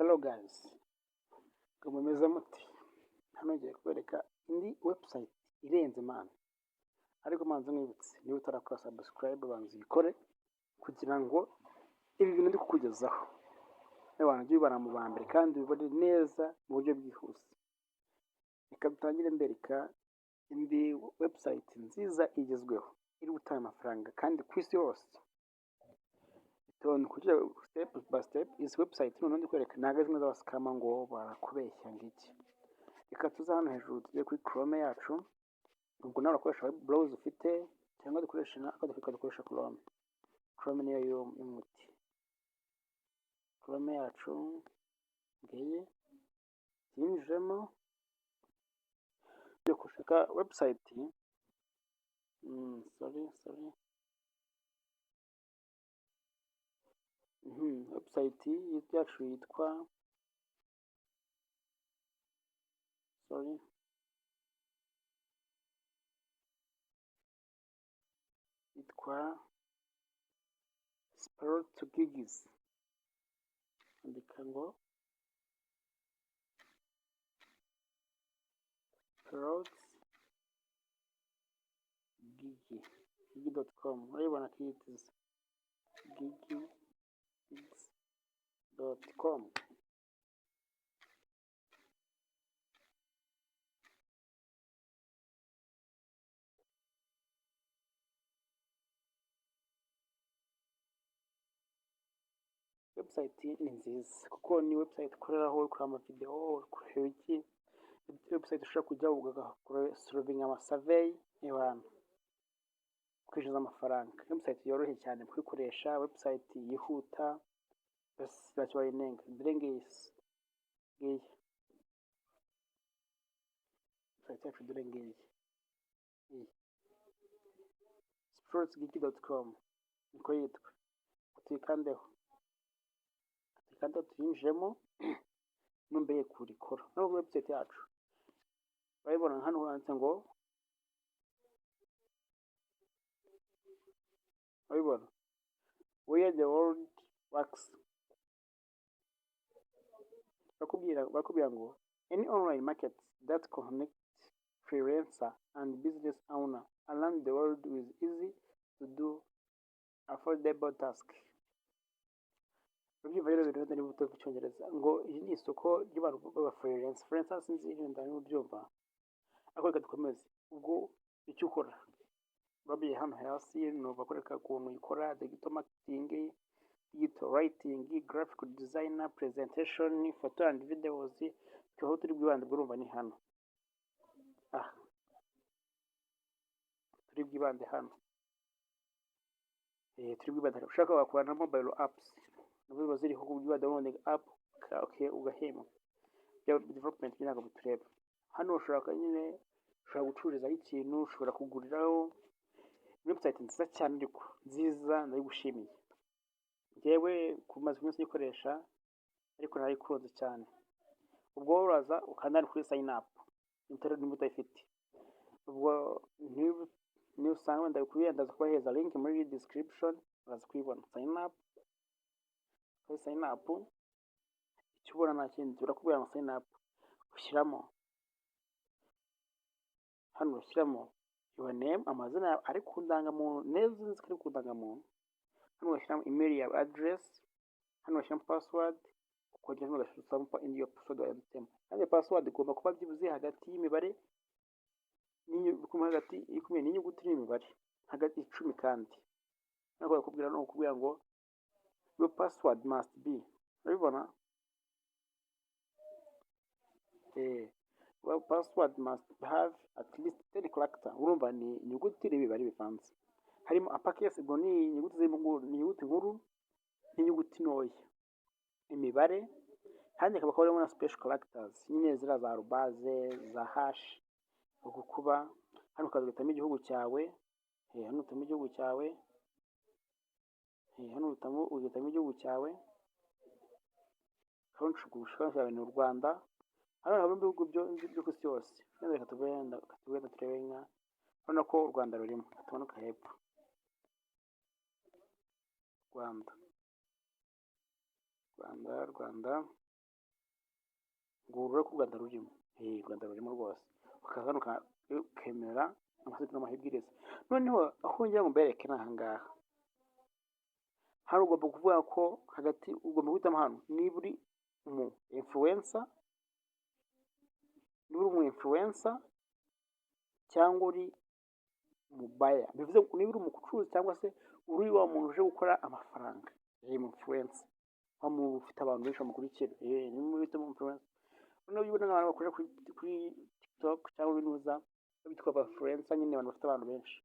Hello guys, ngo mumeze muti? Hano ngiye kubereka indi website irenze man. Ariko manze mwibutse niba utarakora subscribe banza uyikore kugira ngo ibi bintu ndi kukugezaho abantu ujye ubibona mu bambere kandi ubibone neza mu buryo bwihuse. Reka dutangire mbereka indi website nziza igezweho iri gutanga amafaranga kandi ku isi yose. Kugira step by step is website none ndi kwereka ntago zimwe z'abasikama ngo barakubeshya ngiki. Reka tuza hano hejuru tujye kuri Chrome yacu, ubwo nawe urakoresha web browser ufite cyangwa dukoresha Chrome. Chrome niyo y'umuti. Chrome yacu ngiye yinjemo yo gushaka website website yacu yitwa Sport Gigs. Andika ngo Gigi.com. urabibona ko yiteze Gigi.com. Website ni nziza kuko ni website ukoreraho kuri amavideo, kureba iki, website ushobora kujya ugakora solving ama survey y'abantu kwishyuza amafaranga. Website yoroshye cyane kwikoresha, website yihuta, that's why nenga drengis giye website yacu drengis sportsgeek.com niko yitwa. Tuyikandeho kandi tuyinjiremo numbeye kurikora no website yacu. Urabibona hano handitse ngo urabibona where the world works. bakubwira ngo any online market that connect freelancer and business owner around the world with easy to do affordable task. Urabyiva rero ibintu ni buto cyongereza ngo iyi ni isoko ry'abantu baba freelancers sinzi ibintu byumva. Ako reka dukomeze. Ubwo icyo ukora babiye hano hasi no bakoreka ukuntu ikora digital marketing, digital writing, graphic designer, presentation, photo and videos. Cyo turi bwibande burumva ni hano. Turi bwibande hano. Turi bwibande ushaka wakora na mobile apps. Nubu ziriho kubwiba downloading app ugahema. Bya development binaga butureba. Hano ushaka nyine ushaka gucururiza ikintu, ushobora kuguriraho. Website nziza cyane ariko nziza ndayigushimiye. Yewe kumaze iminsi yikoresha ariko narayikunze cyane. Ubwo uraza ukanda kuri sign up internet mutayifite. Ubwo ni usanga wenda kuyendaza kubaheza link muri description uraza kwibona sign up icyo ubona nta kindi turakubwira ama sign up ushyiramo hano ushyiramo your name, amazina ari ku ndangamuntu neza nzi kari ku ndangamuntu. Hano ushyiramo email ya address, hano ushyiramo password ukongera ugashyiramo indi password yanditsemo. Kandi password igomba kuba byibuze hagati y'imibare n'inyuguti n'imibare hagati 10 kandi. Nako bakubwira no kubwira ngo your password must be, urabibona well password must have at least 10 characters. Urumva ni inyuguti n'imibare bivanze. Harimo uppercase ubwo ni inyuguti z'imunguru, ni inyuguti nkuru n'inyuguti ntoya, imibare kandi akaba harimo na special characters nyine zira za arobase za hash ukukuba. Hano ukazitamo igihugu cyawe, hano utamo igihugu cyawe, hano utamo igihugu cyawe, ushaka ni u Rwanda. Hano haba ibihugu byo ku isi yose. Reka tugenda turebe nka hano ko u Rwanda rurimo. Tumanuka hepfo Rwanda ngo urure ko u Rwanda rurimo. U Rwanda rurimo rwose, ukaza hano ukemera amategeko n'amabwiriza. Noneho aho ngira ngo mbereke ni aha ngaha, hari ugomba kuvuga ko hagati ugomba guhitamo hano niba uri umu influencer cyangwa uri umubaya, bivuze ngo niba uri umucuruzi cyangwa se uri wa muntu uje gukora amafaranga, influencer wa muntu ufite abantu benshi bamukurikira, niba uhitamo influencer. Noneho ubona nk'abantu bakorera kuri TikTok cyangwa ibinuza bitwa ba influencer, nyine abantu bafite abantu benshi.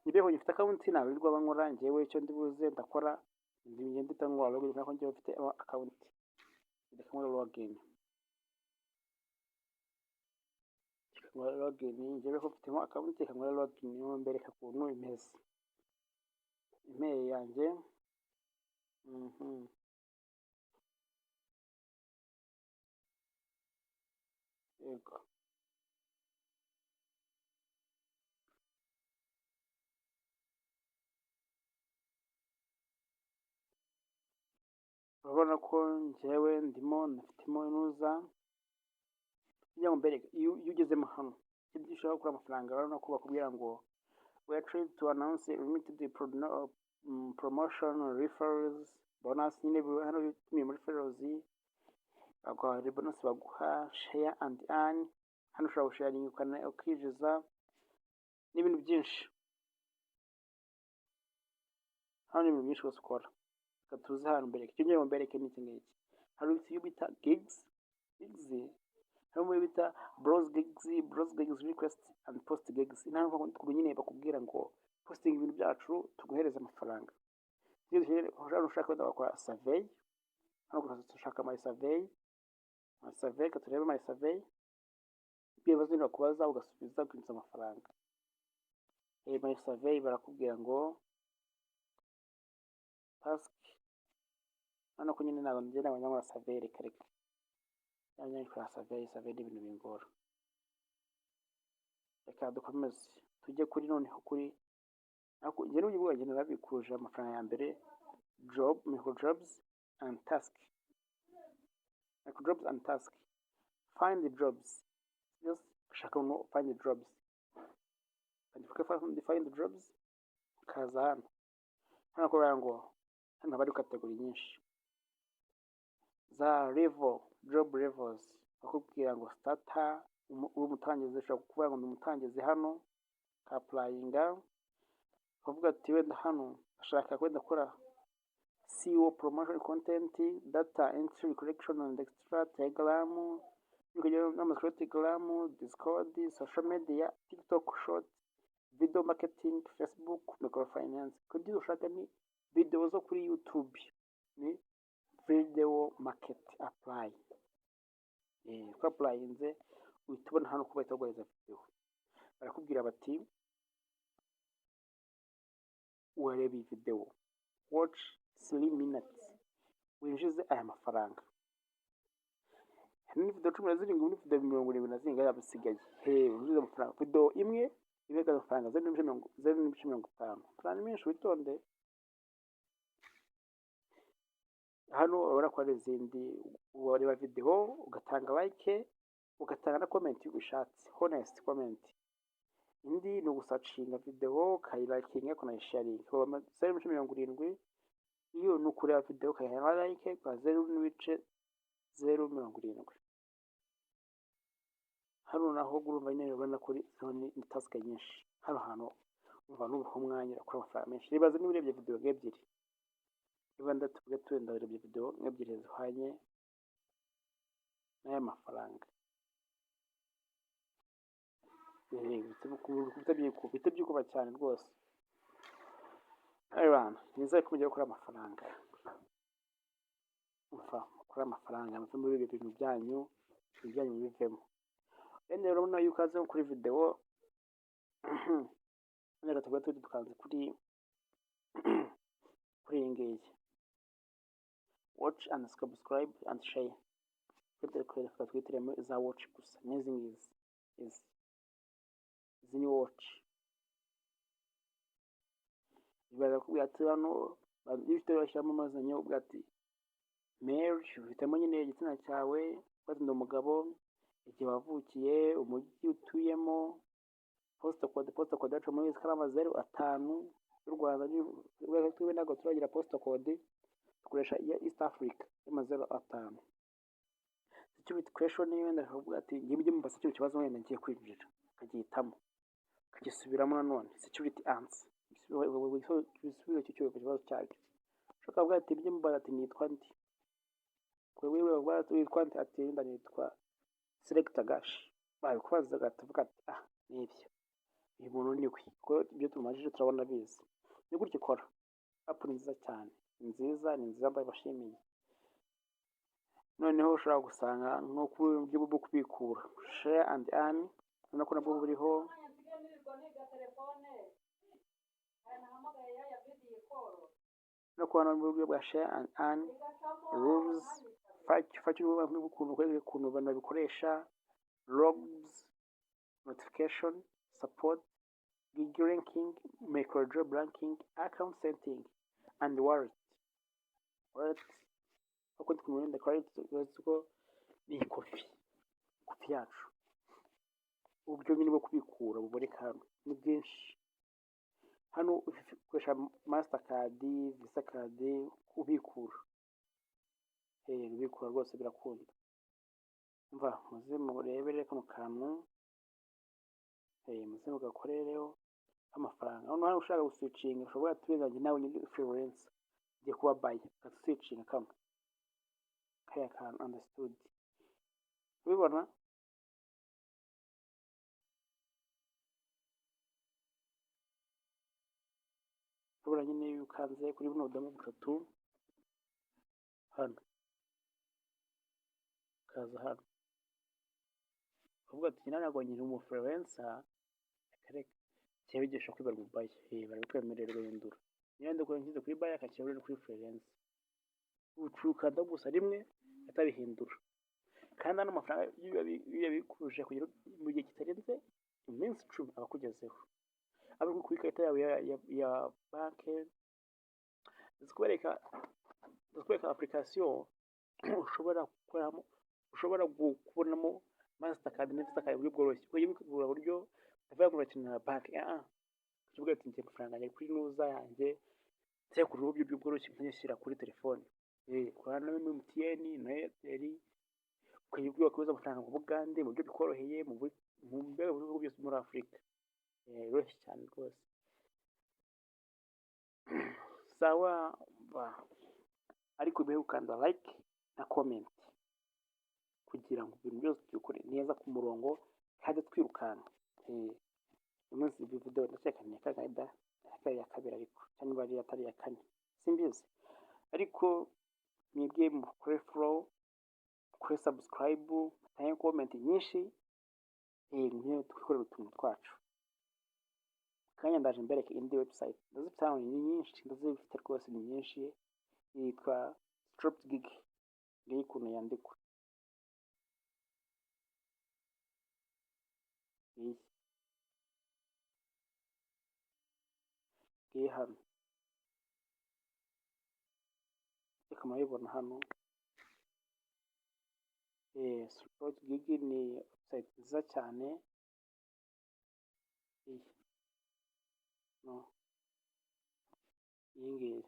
Nibeho ngifite account nawe birirwa bankora, njyewe icyo ndibuze ndakora ngende tangwa login, nako njyewe mfite account ndakamara login njyewe ko mfite account kamara login, niyo mbereka ukuntu imeze email yanjye. Yego, urabona ko njyewe ndimo nafitemo inuza kugira ngo mbereke. Iyo ugezemo hano ibyo ushaka gukora amafaranga, urabona ko bakubwira ngo we are trying to announce a limited promotion referrals bonus. Nyine hano bitumiye muri referrals baguha bonus, baguha share and earn. Hano ushobora gusharinga ukinjiza n'ibintu byinshi. Hano ni ibintu byinshi wose ukora. Reka tuze hano mbereke. Icyo ngiye mbereke ni iki ngiki. Hari ibyo bita gigs, harimo bita browse gigs request and post gigs. Ntabwo ngo nyine bakubwira ngo posting ibintu byacu tuguhereza amafaranga. Iyo ushaka wenda wakora survey, hano ushaka my survey katurebe my survey, ibibazo bino kubaza ugasubiza ukinjiza amafaranga. My survey barakubwira ngo task, hano ko nyine ntabwo ngenda abanyamura survey, reka yanjye nikora survey n'ibintu bingora. Reka dukomeze tujye kuri noneho kuri njye n'ubu ngenda nabikuje amafaranga ya mbere micro jobs and task. Find the jobs, just shaka no find the jobs, and find the jobs kaza hano ko ngo hano bari kategori nyinshi za level, job levels. Bakubwira ngo starter, umutangizi, ushobora kuvuga ngo umutangizi hano ka applyinga, ukavuga ati wenda hano ashaka kwenda gukora SEO, promotion content, data entry, collection and extra, telegram, telegram, Discord, social media, TikTok short, video marketing, Facebook, microfinance. Kugira ushaka ni video zo kuri YouTube, ni video market apply. Uko applyinze utubona hano kuba itagweza video. Barakubwira bati wareba video, watch 3 minutes, winjize aya mafaranga. Ni video 17 ni video 70 yabisigaye. Winjize amafaranga. Video imwe ibega amafaranga 0.50. Plan menshi witonde. Hano urabona ko ari izindi, wareba video ugatanga like, ugatanga na comment ubishatse, honest comment. Indi ni ugusacinga video ukayilikinga ukanayisharinga 0.70. Iyo ni ukureba video ukayiha like kwa 0.070. Hano naho urumva nyine urabona kuri zone ni task nyinshi. Hano hantu umva n'ubuho mwanya ukora amafaranga menshi. Nibaza niba urebye video ebyiri, niba ndatuvuge twenda urebye video ebyiri zihwanye n'aya mafaranga. Bitabyikuba cyane rwose. Abantu nizeye ko mugiye gukora amafaranga. Gukora amafaranga muve muri ibi bintu byanyu bivemo. Rero urabona yuko aze kuri video neza tuvuga dukanze kuri iyi ngiyi. Watch and subscribe and share. Kwereka twitiremo za watch gusa. Amazing is zini watch. Bibaza kubwira ati hano ifite bashyiramo amazanyo ubwo ati mail ufitemo nyine igitsina cyawe, uvuga ndi umugabo, igihe wavukiye, umujyi utuyemo, posita kode yacu muri ari 05 y'u Rwanda. Twe ntabwo turagira posita kode, dukoresha iya East Africa y'05. Security question wenda akavuga ati ngiye mujye mumbaza icyo kibazo wenda ngiye kwinjira, akagihitamo akagisubiramo nanone security answer, ibisubizo cy'icyo kibazo cyacyo. Ushaka kuvuga ati mujye mumbaza ati nitwa ndi, wewe witwa ndi, ati wenda nitwa Selector Gash, babikubaza gatuvuga ati nibyo uyu muntu ni we, kuko ibyo tumajije turabona bizi. Ni gutyo ikora. App ni nziza cyane, ni nziza ndabashimiye. Noneho ushobora gusanga nko ku buryo bwo kubikura, share and earn, urabona ko nabwo buriho. No kubona mu buryo bwa share and earn, rules, ukuntu abantu babikoresha, logs, notification, support, gig ranking, micro job ranking, account setting, and wallet. Uko twumwenda ko ni kopi yacu. Uburyo nyine bwo kubikura buboneka hano ni bwinshi. Hano ukoresha Mastercard, Visa card ubikura. Ubikura rwose birakunda. Umva muze murebere kano kantu, muze mugakorereho amafaranga. Hano ushaka guswitching ushobora tubizanye nawe ni freelance, ugiye kuba buy ugaswitching kamwe kaya kan understood. Ubibona ubura nyine yukanze kuri buno budomo butatu hano, kaza hano uvuga ati ntabwo nyine umufreelancer akareka cyebigisha kwibarwa buy, bari kwemererwa guhindura. Niyo ndiko ngize kuri buy akacyerera kuri freelance, ucuka gusa rimwe atabihindura. Kandi ano mafaranga iyo bikuje kugira mu gihe kitarenze iminsi 10 abakugezeho. Abo kuri karita yawe ya banke zikwereka application ushobora gukoramo, ushobora kubonamo Mastercard na Visa card buryo bworoshye. Kuko yibikura buryo utavuga ngo urakenera banke, kivuga ati ngiye amafaranga ari kuri nuza yanjye, cyo kuri uburyo bworoshye nk'ishyira kuri telefone. Kwa na MTN na Airtel, ukayibwira ko amafaranga mu Bugande mu buryo bikoroheye mu bihugu byose muri Afrika. Rwose cyane rwose. Sawa ariko bihe ukanda like na comment kugira ngo ibintu byose byukore neza ku murongo kandi twirukanka. Umunsi video ndashakanye kagada ya kabiri ariko cyangwa bari atari ya kane simbizi, ariko mwebwe mukore follow, mukore subscribe, mutange comment nyinshi, niyo twikorera utuntu twacu. Kanya ndaje mbereke indi website ndazifite ni nyinshi, ndazifite rwose ni nyinshi, yitwa StropGig, ngiye ukuntu yandikwa. Ngiye hano reka murabibona hano. StropGig ni website nziza cyane. Iyi ngiyi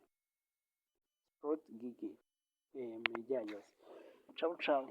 StropGig, media yose. Ciao ciao.